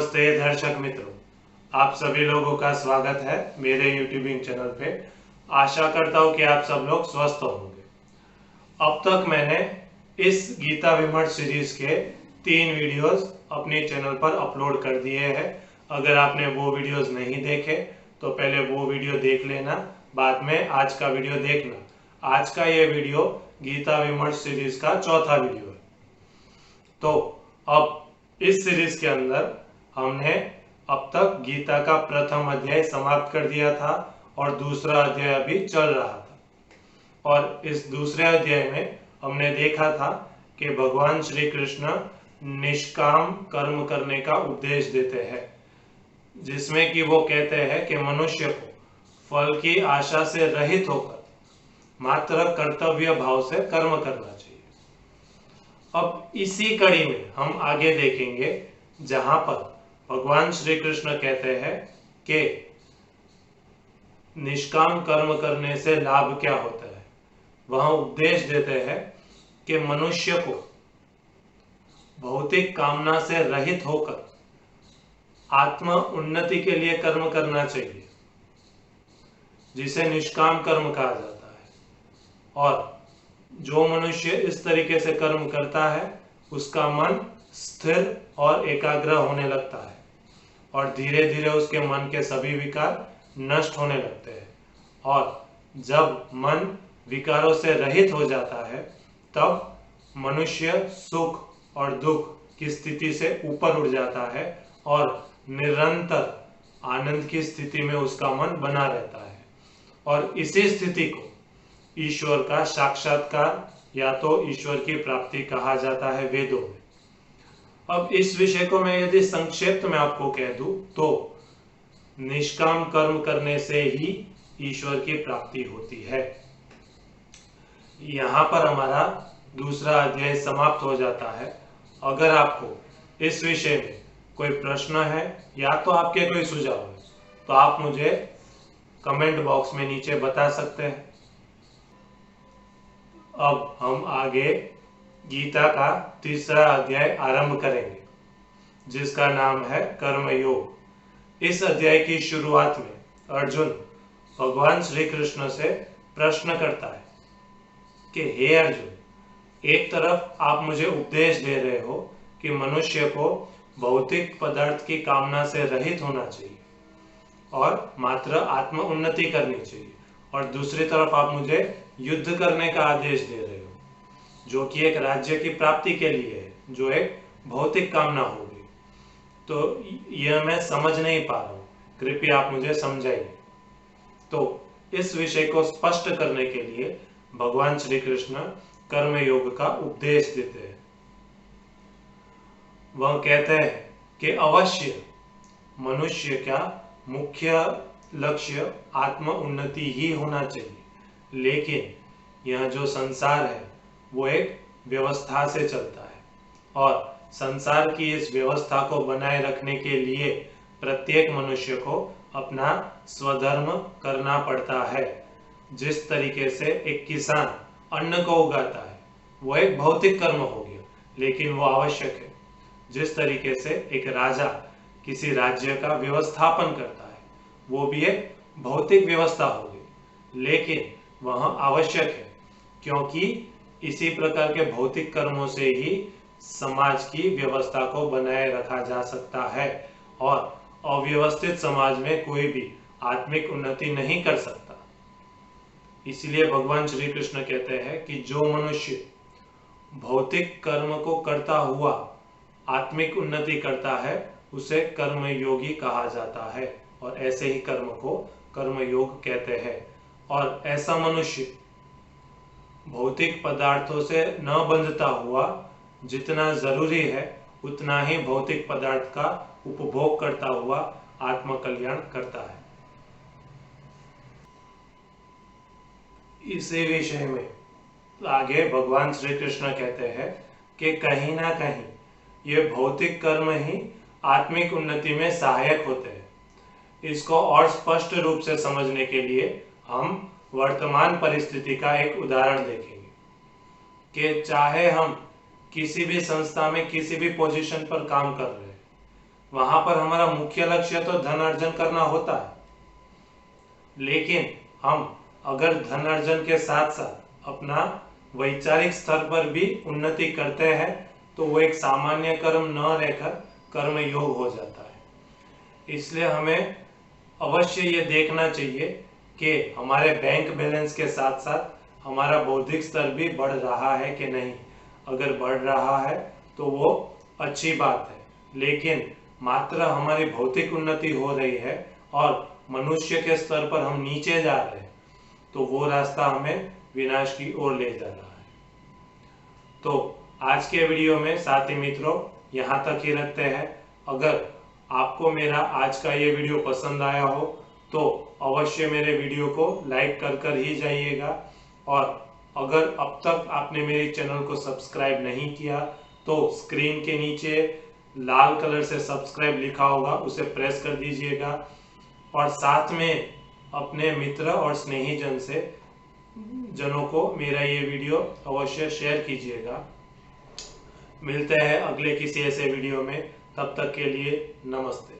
नमस्ते दर्शक मित्रों, आप सभी लोगों का स्वागत है मेरे यूट्यूबिंग चैनल पे। आशा करता हूँ कि आप सब लोग स्वस्थ होंगे। अब तक मैंने इस गीता विमर्श सीरीज के 3 वीडियोस अपने चैनल पर अपलोड कर दिए हैं। अगर आपने वो वीडियोस नहीं देखे तो पहले वो वीडियो देख लेना, बाद में आज का वीडियो देखना। आज का ये वीडियो गीता विमर्श सीरीज का चौथा वीडियो है। तो अब इस सीरीज के अंदर हमने अब तक गीता का प्रथम अध्याय समाप्त कर दिया था और दूसरा अध्याय अभी चल रहा था। और इस दूसरे अध्याय में हमने देखा था कि भगवान श्री कृष्ण निष्काम कर्म करने का उपदेश देते हैं, जिसमें कि वो कहते हैं कि मनुष्य को फल की आशा से रहित होकर मात्र कर्तव्य भाव से कर्म करना चाहिए। अब इसी कड़ी में हम आगे देखेंगे जहां पर भगवान श्री कृष्ण कहते हैं कि निष्काम कर्म करने से लाभ क्या होता है। वह उपदेश देते हैं कि मनुष्य को भौतिक कामना से रहित होकर आत्म उन्नति के लिए कर्म करना चाहिए, जिसे निष्काम कर्म कहा जाता है। और जो मनुष्य इस तरीके से कर्म करता है उसका मन स्थिर और एकाग्र होने लगता है और धीरे धीरे उसके मन के सभी विकार नष्ट होने लगते हैं। और जब मन विकारों से रहित हो जाता है तब मनुष्य सुख और दुख की स्थिति से ऊपर उठ जाता है और निरंतर आनंद की स्थिति में उसका मन बना रहता है। और इसी स्थिति को ईश्वर का साक्षात्कार या तो ईश्वर की प्राप्ति कहा जाता है वेदों में। अब इस विषय को मैं यदि संक्षिप्त में आपको कह दूं तो निष्काम कर्म करने से ही ईश्वर की प्राप्ति होती है। यहाँ पर हमारा दूसरा अध्याय समाप्त हो जाता है। अगर आपको इस विषय में कोई प्रश्न है या तो आपके कोई सुझाव है तो आप मुझे कमेंट बॉक्स में नीचे बता सकते हैं। अब हम आगे गीता का तीसरा अध्याय आरंभ करेंगे, जिसका नाम है कर्म योग। इस अध्याय की शुरुआत में अर्जुन भगवान श्री कृष्ण से प्रश्न करता है कि हे अर्जुन, एक तरफ आप मुझे उपदेश दे रहे हो कि मनुष्य को भौतिक पदार्थ की कामना से रहित होना चाहिए और मात्र आत्म उन्नति करनी चाहिए, और दूसरी तरफ आप मुझे युद्ध करने का आदेश दे रहे हो, जो कि एक राज्य की प्राप्ति के लिए है, जो एक भौतिक कामना होगी। तो यह मैं समझ नहीं पा रहा हूँ, कृपया आप मुझे समझाइए। तो इस विषय को स्पष्ट करने के लिए भगवान श्री कृष्ण कर्म योग का उपदेश देते हैं। वह कहते हैं कि अवश्य मनुष्य का मुख्य लक्ष्य आत्म उन्नति ही होना चाहिए, लेकिन यह जो संसार है वो एक व्यवस्था से चलता है और संसार की इस व्यवस्था को बनाए रखने के लिए प्रत्येक मनुष्य को अपना स्वधर्म करना पड़ता है। जिस तरीके से एक किसान अन्न को उगाता है वो एक भौतिक कर्म हो गया, लेकिन वो आवश्यक है। जिस तरीके से एक राजा किसी राज्य का व्यवस्थापन करता है वो भी एक भौतिक व्यवस्था होगी, लेकिन वह आवश्यक है, क्योंकि इसी प्रकार के भौतिक कर्मों से ही समाज की व्यवस्था को बनाए रखा जा सकता है और अव्यवस्थित समाज में कोई भी आत्मिक उन्नति नहीं कर सकता। इसलिए भगवान श्री कृष्ण कहते हैं कि जो मनुष्य भौतिक कर्म को करता हुआ आत्मिक उन्नति करता है उसे कर्म योगी कहा जाता है, और ऐसे ही कर्म को कर्म योग कहते हैं। और ऐसा मनुष्य भौतिक पदार्थों से न बंधता हुआ जितना जरूरी है उतना ही भौतिक पदार्थ का उपभोग करता हुआ आत्म कल्याण करता है। इसी विषय में आगे भगवान श्री कृष्ण कहते हैं कि कहीं ना कहीं ये भौतिक कर्म ही आत्मिक उन्नति में सहायक होते हैं। इसको और स्पष्ट रूप से समझने के लिए हम वर्तमान परिस्थिति का एक उदाहरण देखेंगे कि चाहे हम किसी भी संस्था में किसी भी पोजीशन पर काम कर रहे हैं, वहां पर हमारा मुख्य लक्ष्य तो धन अर्जन करना होता है, लेकिन हम अगर धन अर्जन के साथ साथ अपना वैचारिक स्तर पर भी उन्नति करते हैं तो वो एक सामान्य कर्म न रहकर कर्म योग हो जाता है। इसलिए हमें अवश्य ये देखना चाहिए कि हमारे बैंक बैलेंस के साथ साथ हमारा बौद्धिक स्तर भी बढ़ रहा है कि नहीं। अगर बढ़ रहा है तो वो अच्छी बात है, लेकिन मात्र हमारी भौतिक उन्नति हो रही है और मनुष्य के स्तर पर हम नीचे जा रहे हैं तो वो रास्ता हमें विनाश की ओर ले जा रहा है। तो आज के वीडियो में साथी मित्रों यहाँ तक ही रखते हैं। अगर आपको मेरा आज का ये वीडियो पसंद आया हो तो अवश्य मेरे वीडियो को लाइक कर ही जाइएगा, और अगर अब तक आपने मेरे चैनल को सब्सक्राइब नहीं किया तो स्क्रीन के नीचे लाल कलर से सब्सक्राइब लिखा होगा, उसे प्रेस कर दीजिएगा और साथ में अपने मित्र और स्नेही जनों को मेरा ये वीडियो अवश्य शेयर कीजिएगा। मिलते हैं अगले किसी ऐसे वीडियो में, तब तक के लिए नमस्ते।